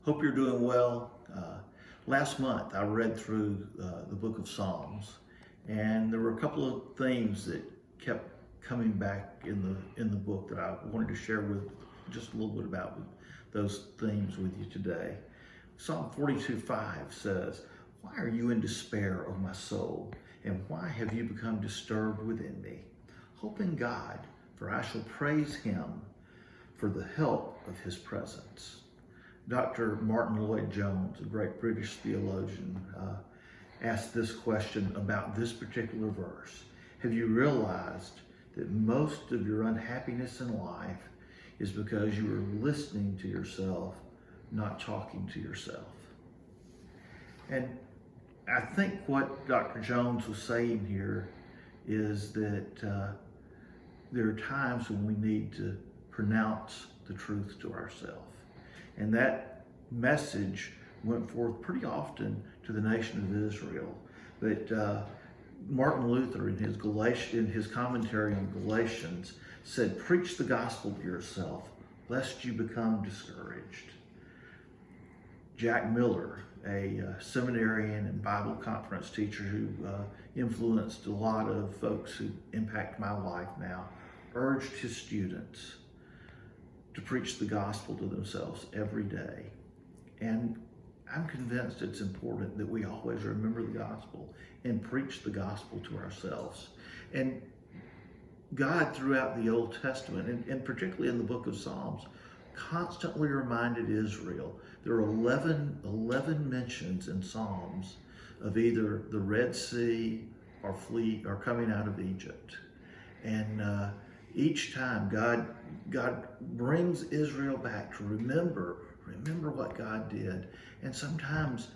Hope you're doing well. Last month I read through the book of Psalms, and there were a couple of themes that kept coming back in the book that I wanted to share with just a little bit about those themes with you today. Psalm 42:5 says, "Why are you in despair, O my soul? And why have you become disturbed within me? Hope in God, for I shall praise him for the help of his presence." Dr. Martin Lloyd-Jones, a great British theologian, asked this question about this particular verse. Have you realized that most of your unhappiness in life is because you are listening to yourself, not talking to yourself? And I think what Dr. Jones was saying here is that there are times when we need to pronounce the truth to ourselves. And that message went forth pretty often to the nation of Israel. But Martin Luther, in his commentary on Galatians, said, "Preach the gospel to yourself, lest you become discouraged." Jack Miller, a seminarian and Bible conference teacher who influenced a lot of folks who impact my life now, urged his students to preach the gospel to themselves every day. And I'm convinced it's important that we always remember the gospel and preach the gospel to ourselves. And God, throughout the Old Testament, and particularly in the book of Psalms, constantly reminded Israel. There are 11 mentions in Psalms of either the Red Sea or coming out of Egypt. And each time God brings Israel back to remember what God did. And sometimes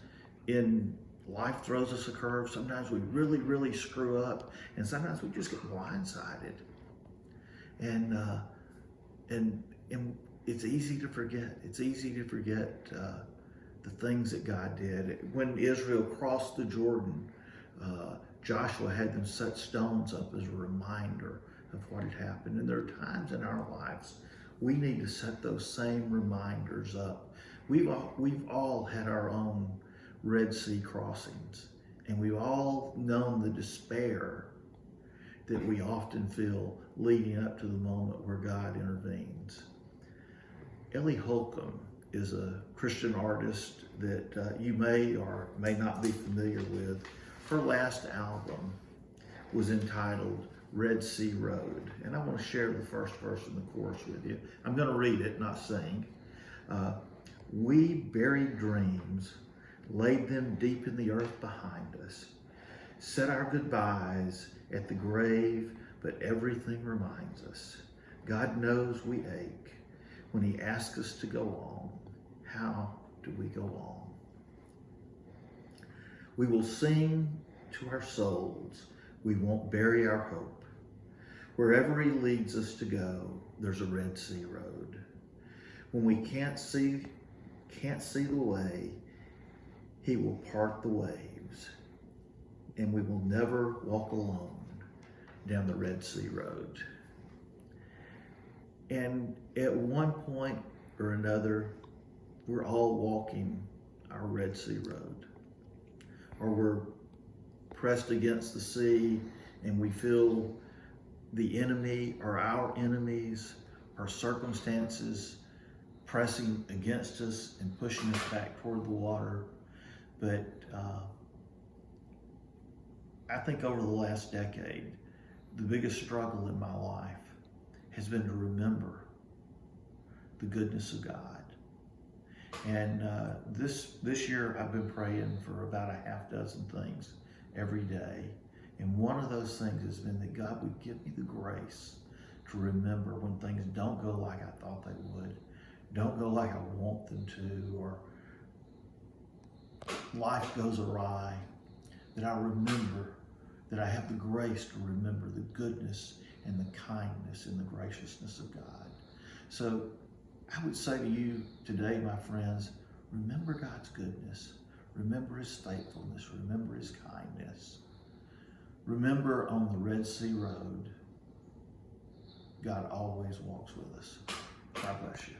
in life throws us a curve. Sometimes we really screw up, and sometimes we just get blindsided. And it's easy to forget. It's easy to forget the things that God did. When Israel crossed the Jordan, Joshua had them set stones up as a reminder of what had happened. And there are times in our lives we need to set those same reminders up. We've all had our own Red Sea crossings, and we've all known the despair that we often feel leading up to the moment where God intervenes. Ellie Holcomb is a Christian artist that you may or may not be familiar with. Her last album was entitled Red Sea Road. And I want to share the first verse in the chorus with you. I'm going to read it, not sing. We buried dreams, laid them deep in the earth behind us, said our goodbyes at the grave, but everything reminds us. God knows we ache when he asks us to go on. How do we go on? We will sing to our souls. We won't bury our hope. Wherever he leads us to go, there's a Red Sea road. When we can't see the way, he will part the waves, and we will never walk alone down the Red Sea road. And at one point or another, we're all walking our Red Sea road, or we're pressed against the sea and we feel the enemy or our enemies, our circumstances pressing against us and pushing us back toward the water. But I think over the last decade, the biggest struggle in my life has been to remember the goodness of God. And this year I've been praying for about a half dozen things every day. And one of those things has been that God would give me the grace to remember when things don't go like I thought they would, don't go like I want them to, or life goes awry, that I remember that I have the grace to remember the goodness and the kindness and the graciousness of God. So I would say to you today, my friends, remember God's goodness. Remember his faithfulness. Remember his kindness. Remember, on the Red Sea road, God always walks with us. God bless you.